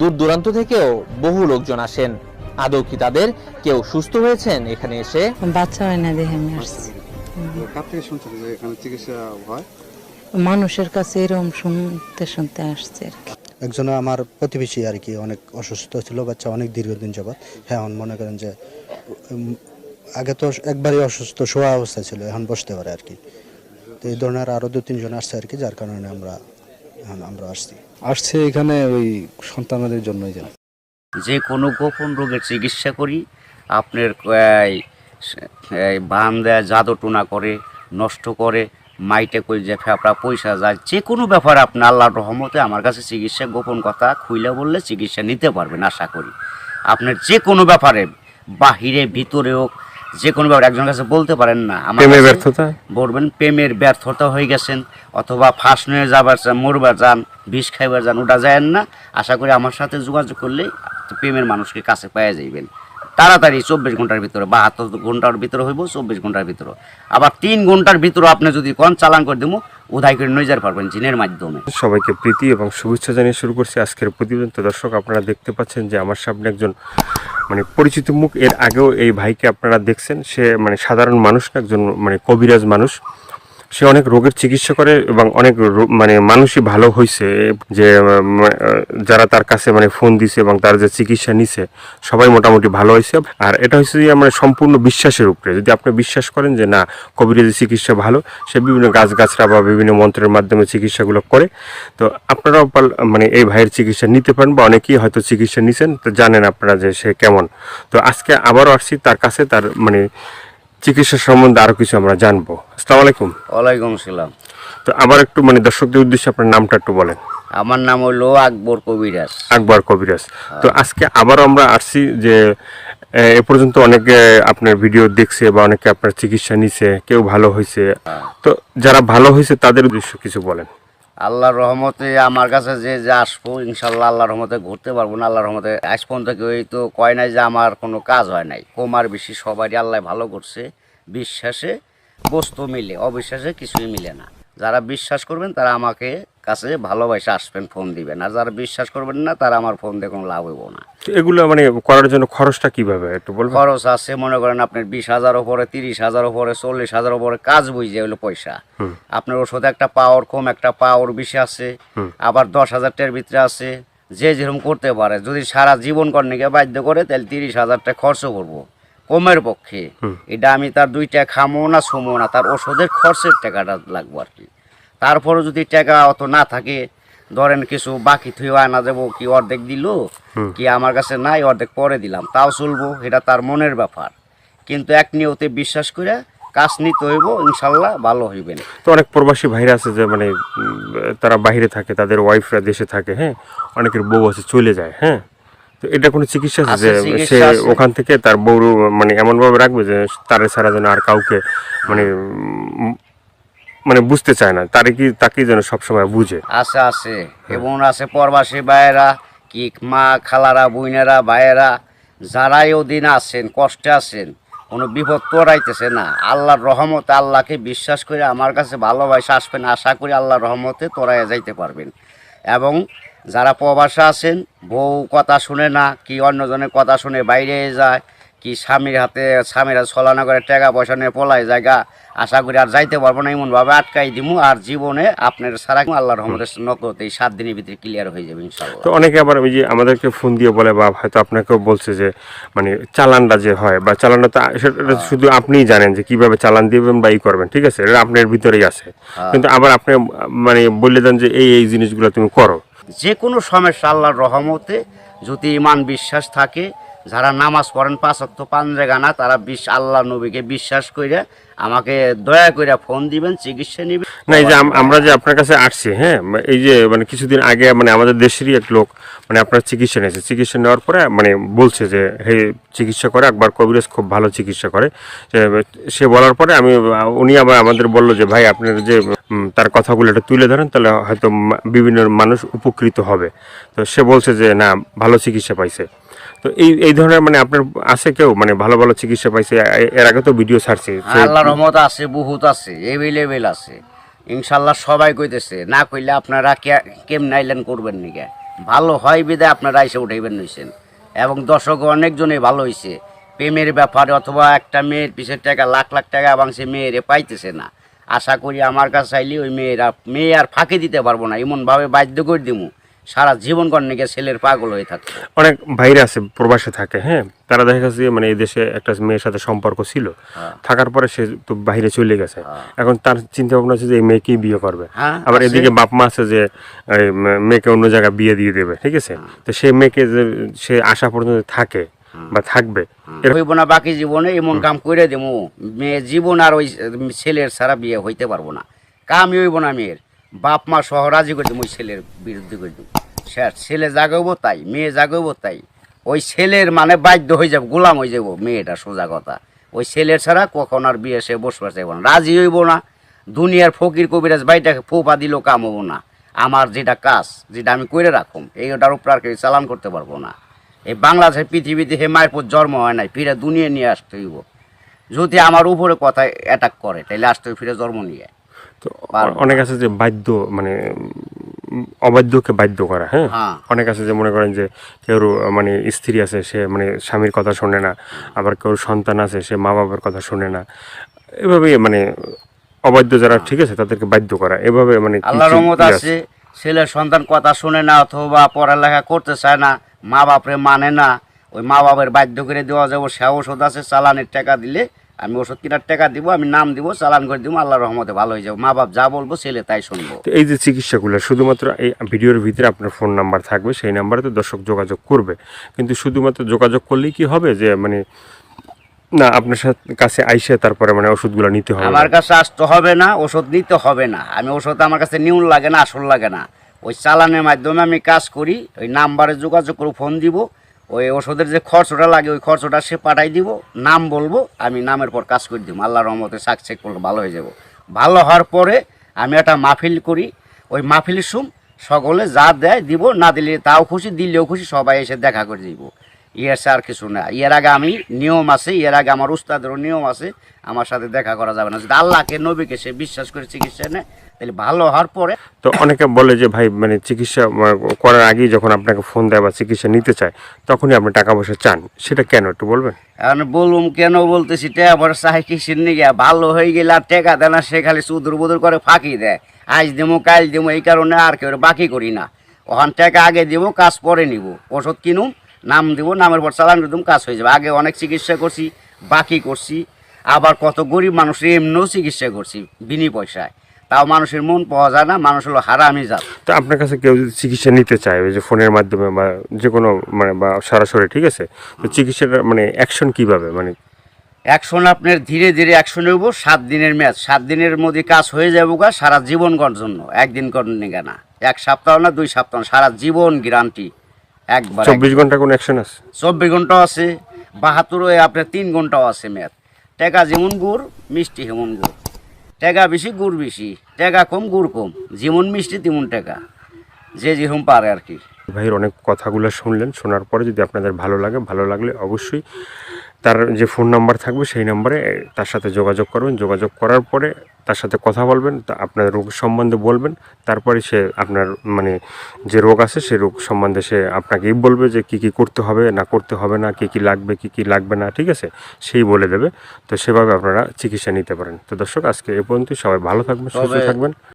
দূর দূরান্ত থেকেও বহু লোকজন আসেন। আদৌ কি তাদের কেউ সুস্থ হয়েছেন এখানে এসে? বাচ্চা হয় না দেখে আমি আসছি। কার থেকে শুনছেন যে এখানে চিকিৎসা হয়? মানুষের কাছে এরকম শুনতে শুনতে আসছে আর কি। একজন আমার প্রতিবেশী আর কি অনেক অসুস্থ ছিল, বাচ্চা অনেক দীর্ঘদিন যাবৎ। হ্যাঁ, এখন মনে করেন যে আগে তো একবারই অসুস্থ শোয়া অবস্থা ছিল, এখন বসতে পারে আর কি। তো এই ধরনের আরো 2-3 জন আসছে আর কি, যার কারণে আমরা আসছি এখানে ওই সন্তানদের জন্যই। যে কোনো গোপন রোগের চিকিৎসা করি। আপনার বান দেয়, জাদু টোনা করে, নষ্ট করে, মাইটে করে যে ফেফড়া পয়সা যায়, যে কোনো ব্যাপারে আপনি আল্লাহর রহমতে আমার কাছে চিকিৎসা গোপন কথা খুইলে বললে চিকিৎসা নিতে পারবেন আশা করি। আপনার যে কোনো ব্যাপারে বাহিরে ভিতরে হোক, যে কোনো ব্যাপারে একজনের কাছে বলতে পারেন না আমার ব্যর্থতা বলবেন প্রেমের ব্যর্থতা হয়ে গেছেন, অথবা ফাঁস নিয়ে যাবার চান, মরবার যান, বিষ খাইবার যান, ওটা যায় না। আশা করি আমার সাথে যোগাযোগ করলে প্রেমের মানুষকে কাছে পেয়ে যাইবেন তাড়াতাড়ি। 24 ঘন্টার ভিতরে, 72 ঘন্টার ভিতরে হইব, 24 ঘন্টার ভিতরে। আবার 3 ঘন্টার ভিতরে আপনি যদি কোন চালান করে দেবো, উদয় করে নিয়ে যেতে পারবেন জিনের মাধ্যমে। সবাইকে প্রীতি এবং শুভেচ্ছা জানিয়ে শুরু করছি আজকের প্রতিবেদন। তো দর্শক, আপনারা দেখতে পাচ্ছেন যে আমার সামনে একজন পরিচিত মুখ। এর আগেও এই ভাইকে আপনারা দেখছেন। সে সাধারণ মানুষ না, একজন কবিরাজ মানুষ। সে অনেক রোগের চিকিৎসা করে এবং অনেক মানুষই ভালো হয়েছে। যে যারা তার কাছে ফোন দিছে এবং তার যে চিকিৎসা নিছে সবাই মোটামুটি ভালো হয়েছে। আর এটা হচ্ছে যে সম্পূর্ণ বিশ্বাসের উপরে। যদি আপনি বিশ্বাস করেন যে না, কবিরাজি চিকিৎসা ভালো, সে বিভিন্ন গাছগাছরা বা বিভিন্ন মন্ত্রের মাধ্যমে চিকিৎসাগুলো করে, তো আপনারাও এই ভাইয়ের চিকিৎসা নিতে পারেন, বা অনেকেই হয়তো চিকিৎসা নিছেন, তো জানেন আপনারা যে সে কেমন। তো আজকে আবারও আসছি তার কাছে, তার চিকিৎসা সম্বন্ধে আরো কিছু আমরা জানবো। আসসালামু আলাইকুম। ওয়ালাইকুম আসসালাম। তো আবার একটু দর্শকদের উদ্দেশ্যে আপনার নামটা একটু বলেন। আমার নাম হলো আকবর কবিরাজ। আকবর কবিরাজ। তো আজকে আবারও আমরা আসছি যে এ পর্যন্ত অনেকে আপনার ভিডিও দেখছে বা অনেকে আপনার চিকিৎসা নিছে, কেউ ভালো হয়েছে। তো যারা ভালো হয়েছে তাদের উদ্দেশ্য কিছু বলেন। আল্লাহর রহমতে আমার কাছে যে আসবো, ইনশাল্লাহ আল্লাহর রহমতে ঘুরতে পারবো না। আল্লাহর রহমতে আজ পর্যন্ত কেউ তো কয় নাই যে আমার কোনো কাজ হয় নাই। কমার বেশি সবারই আল্লাহ ভালো করছে। বিশ্বাসে বস্তু মিলে, অবিশ্বাসে কিছুই মিলে না। যারা বিশ্বাস করবেন তারা আমাকে কাছে ভালোবাসে আসবেন, ফোন দিবেন। আর যারা বিশ্বাস করবেন না, তারা আমার ফোন দিয়ে কোনো লাভ হইব না। এগুলো করার জন্য খরচটা কিভাবে একটু বলবেন? খরচ আছে, মনে করেন আপনার 20,000 উপরে, 30,000 উপরে, 40,000 উপরে কাজ বুঝে হলো পয়সা। আপনার ওষুধ একটা পাওয়ার কম, একটা পাওয়ার বেশি আছে, আবার 10,000 টাকার ভিতরে আছে। যে যেরকম করতে পারে। যদি সারা জীবন কর্ণিকে বাধ্য করে, তাহলে 30,000 টাকা খরচ করবো কমের পক্ষে। এটা আমি তার 2 টাকা খামো না, ছুমো না, তার ওষুধের খরচের টাকাটা লাগবো আর কি। তারপরে যদি টাকা অত না থাকে, ধরেন কিছু বাকি থুই আনা দেবো, কি অর্ধেক দিল, কি আমার কাছে নাই, অর্ধেক পরে দিলাম, তাও চলবো। এটা তার মনের ব্যাপার। কিন্তু এক নিয়তে বিশ্বাস করে কাজ নিতে হইব, ইনশাল্লাহ ভালো হইবেন। তো অনেক প্রবাসী ভাইরা আছে যে তারা বাইরে থাকে, তাদের ওয়াইফরা দেশে থাকে। হ্যাঁ, অনেকের বউ আছে চলে যায়। হ্যাঁ, তো এটা কোনো চিকিৎসা আছে যে সে ওখান থেকে তার বউ এমন ভাবে রাখবে যে তারে ছাড়া যেন আর কাউকে বুঝতে চায় না, তাকে যেন সবসময় বুঝে। আছে আছে এবং আছে প্রবাসী ভাইয়েরা, কি মা খালারা, বোনেরা, ভাইয়েরা, যারাই ওদিন আছেন, কষ্টে আছেন, কোনো বিপদ তোরাইতেছে না, আল্লাহর রহমতে আল্লাহকে বিশ্বাস করে আমার কাছে ভালোবাসা আসবেন। আশা করি আল্লাহর রহমতে তোরাইয়া যাইতে পারবেন। এবং যারা প্রবাসে আছেন, বউ কথা শুনে না, কি অন্যজনের কথা শুনে বাইরে যায়, কি স্বামীরা ছলনা করে টাকা পয়সা নিয়ে পলাই জায়গা, আশা করি আর যাইতে পারবো না, এমনভাবে আটকাই দিমু। আর জীবনে আপনার সারা আল্লাহর রহমতের নগদ এই 7 দিনের ভিতরে ক্লিয়ার হয়ে যাবে ইনশাআল্লাহ। তো অনেকে আবার ওই যে আমাদেরকে ফোন দিয়ে বলে, বা হয়তো আপনাকেও বলছে যে চালানটা যে হয়, বা চালানটা তো সেটা শুধু আপনিই জানেন যে কিভাবে চালান দিবেন বা করবেন, ঠিক আছে, এটা আপনার ভিতরেই আছে। কিন্তু আবার আপনি বলে দেন যে এই জিনিসগুলো তুমি করো। যে কোনো সমস্যা আল্লাহর রহমতে যদি ইমান বিশ্বাস থাকে, যারা নামাজ পড়েন 5 ওয়াক্ত 5 জায়গা, তারা আল্লাহ নবীকে বিশ্বাস করে আমাকে দয়া করে ফোন দিবেন, চিকিৎসা নেবেন। না, এই যে আমরা যে আপনার কাছে আসছি, হ্যাঁ, এই যে কিছুদিন আগে আমাদের দেশেরই এক লোক আপনার চিকিৎসা নিয়েছে। চিকিৎসা নেওয়ার পরে বলছে যে হে, চিকিৎসা করে আকবর কবিরাজ খুব ভালো চিকিৎসা করে। সে বলার পরে উনি আবার আমাদের বললো যে ভাই, আপনার যে তার কথাগুলো একটু তুলে ধরেন, তাহলে হয়তো বিভিন্ন মানুষ উপকৃত হবে। তো সে বলছে যে না, ভালো চিকিৎসা পাইছে। তো এই ধরনের আপনার আছে কেউ ভালো ভালো চিকিৎসা পাইছে? এর আগে তো ভিডিও ছাড়ছে। আল্লাহর রহমত আছে, বহুত আছে, এভেলেবেল আছে ইনশাআল্লাহ। সবাই কইতেছে, না কইলে আপনারা কেমন আইলেন করবেন নাকি। ভালো হয় বিদায় আপনারা এসে উঠাইবেন নিছেন, এবং দর্শক অনেকজনই ভালো হয়েছে। প্রেমের ব্যাপারে অথবা একটা মেয়ের পিছের টাকা লাখ লাখ টাকা এবং সে মেয়েরে পাইতেছে না, আশা করি আমার কাছে চাইলে ওই মেয়ে আর ফাঁকি দিতে পারবো না, এমনভাবে বাধ্য করে দিমু সারা জীবন কর্ণিকে ছেলের পাগল হয়ে থাকতো। অনেক ভাইরা আছে প্রবাসে থাকে, হ্যাঁ, তারা দেখা গেছে যে মানে এই দেশে একটা মেয়ের সাথে সম্পর্ক ছিল, থাকার পরে সে তো বাইরে চলে গেছে, এখন তার চিন্তা ভাবনা আছে যে এই মেয়েকেই বিয়ে করবে। আবার এদিকে বাপ মা আছে যে এই মেয়েকে অন্য জায়গায় বিয়ে দিয়ে দেবে, ঠিক আছে। তো সেই মেয়েকে যে সে আশা পর্যন্ত থাকে বা থাকবে, হইব না বাকি জীবনে এমন কাম করে দেবো, মেয়ে জীবন আর ওই ছেলের ছাড়া বিয়ে হইতে পারবো না, কামই হইব না মেয়ের, বাপ মা সহ রাজি করে দেবো ওই ছেলের বিরুদ্ধে করে দেবো। ছেলে জাগাবো তাই, মেয়ে জাগাবো তাই, ওই ছেলের মানে বাধ্য হয়ে যাবো, গোলাম হয়ে যাবো মেয়েটা, সোজা কথা। ওই ছেলের ছাড়া কখন আর বিয়ে সে বসবার চাইব না, রাজি হইব না। দুনিয়ার ফকির কবিরাজ বাইটাকে ফোপা দিলেও কাম হবো না। আমার যেটা কাজ, যেটা আমি করে রাখুম, এইটার উপর আর কেউ চালান করতে পারবো না। এই বাংলাদেশের পৃথিবীতে হে মায়ের পর জন্ম হয় নাই, ফিরে দুনিয়া নিয়ে আসতে হইব। যদি আমার উপরে কথা অ্যাটাক করে তাহলে আসতে ফিরে জন্ম নিয়ে। তো অনেক আছে যে বাধ্য, মানে অবাধ্যকে বাধ্য করা, হ্যাঁ, অনেক আছে যে মনে করেন যে কেউ মানে স্ত্রী আছে, সে মানে স্বামীর কথা শোনে না, আবার কেউ সন্তান আছে, সে মা বাবার কথা শোনে না, এভাবে মানে অবাধ্য যারা, ঠিক আছে, তাদেরকে বাধ্য করা, এভাবে মানে আল্লাহর রহমত আছে, ছেলের সন্তান কথা শুনে না অথবা পড়ালেখা করতে চায় না, মা বাপরে মানে না, ওই মা বাপের বাধ্য করে দেওয়া যাবো। সে ওষুধ আছে, চালানের টাকা দিলে আমি ওষুধ কেনার টাকা দিব, আমি নাম দিব, চালান করে দিব, আল্লাহর রহমতে ভালো হয়ে যাবো। মা বাপ যা বলবো ছেলে তাই শুনবো। তো এই যে চিকিৎসাগুলো শুধুমাত্র এই ভিডিওর ভিতরে আপনার ফোন নাম্বার থাকবে, সেই নাম্বারে তো দর্শক যোগাযোগ করবে, কিন্তু শুধুমাত্র যোগাযোগ করলেই কি হবে যে মানে না আপনার কাছে আইসে তারপরে মানে ওষুধগুলো নিতে হবে? আমার কাছে আসতে হবে না, ওষুধ নিতে হবে না। আমি ওষুধ আমার কাছে নিউন লাগে না, আসল লাগে না, ওই চালানের মাধ্যমে আমি কাজ করি। ওই নাম্বারে যোগাযোগ করে ফোন দিব, ওই ওষুধের যে খরচটা লাগে ওই খরচটা সে পাঠাই দিব, নাম বলবো, আমি নামের পর কাজ করে দিব। আল্লাহর রহমতে সাকসেস করলে ভালো হয়ে যাব। ভালো হওয়ার পরে আমি একটা মাহফিল করি, ওই মাহফিলের সকলে যা দেয় দিব, না দিলে তাও খুশি, দিলেও খুশি, সবাই এসে দেখা করে দিব। ইয়ের আর কিছু না। এর আগে আমি নিয়ম আছে, এর আগে আমার উস্তাদেরও নিয়ম আছে, আমার সাথে দেখা করা যাবে না। যদি আল্লাহকে নবীকে সে বিশ্বাস করে চিকিৎসা নেয় তাহলে ভালো হওয়ার পরে। তো অনেকে বলে যে ভাই মানে চিকিৎসা করার আগেই যখন আপনাকে ফোন দেয় বা চিকিৎসা নিতে চায় তখনই আপনি টাকা পয়সা চান, সেটা কেন একটু বলবেন? এখন বলুম কেন বলতেছি, টাকা পয়সা চাই কিসের নিয়ে, ভালো হয়ে গেলে আর টাকা দেয় না, সে খালি চুদুর বুদুর করে ফাঁকি দেয়, আজ দেবো কাল দেবো, এই কারণে আর কেউ বাকি করি না। ওখান টাকা আগে দিব, কাজ পরে নিব, ওষুধ কিনুম, নাম দিব, নামের পর চালান করে দিম, কাজ হয়ে যাবে। আগে অনেক চিকিৎসা করছি, বাকি করছি, আবার কত গরিব মানুষের এমনিও চিকিৎসা করছি বিনি পয়সায়, তাও মানুষের মন পাওয়া যায় না, মানুষ হলো হারামি জাত। তো আপনার কাছে কেউ যদি চিকিৎসা নিতে চায় ওই যে ফোনের মাধ্যমে বা যে কোনো মানে বা সরাসরি, ঠিক আছে, তো চিকিৎসাটা মানে অ্যাকশন কীভাবে, মানে অ্যাকশন আপনার ধীরে ধীরে অ্যাকশন হইব। 7 দিনের ম্যাচ, 7 দিনের মধ্যে কাজ হয়ে যাবো গা, সারা জীবন করার জন্য। একদিন করেন না, 1 সপ্তাহ না 2 সপ্তাহ, সারা জীবন গ্যারান্টি। একবার 24 ঘন্টা কোনো অ্যাকশন আছে? 24 ঘন্টাও আছে, 72 আপনার 3 ঘন্টাও আছে ম্যাচ। টাকা যেমন গুড়, মিষ্টি হেমন গুড়, টাকা বেশি গুড় বেশি, টাকা কম গুড় কম, যেমন মিষ্টি তেমন টাকা, যে যেরকম পারে আর কি। ভাইয়ের অনেক কথাগুলো শুনলেন, শোনার পরে যদি আপনাদের ভালো লাগে, ভালো লাগলে অবশ্যই তার যে ফোন নাম্বার থাকবে সেই নাম্বারে তার সাথে যোগাযোগ করবেন। যোগাযোগ করার পরে তার সাথে কথা বলবেন, তা আপনার রোগ সম্বন্ধে বলবেন, তারপরে সে আপনার মানে যে রোগ আছে সেই রোগ সম্বন্ধে সে আপনাকেই বলবে যে কী কী করতে হবে না করতে হবে না, কী কী লাগবে কী কী লাগবে না, ঠিক আছে, সেই বলে দেবে। তো সেভাবে আপনারা চিকিৎসা নিতে পারেন। তো দর্শক, আজকে এ পর্যন্তই। সবাই ভালো থাকবেন, সুস্থ থাকবেন।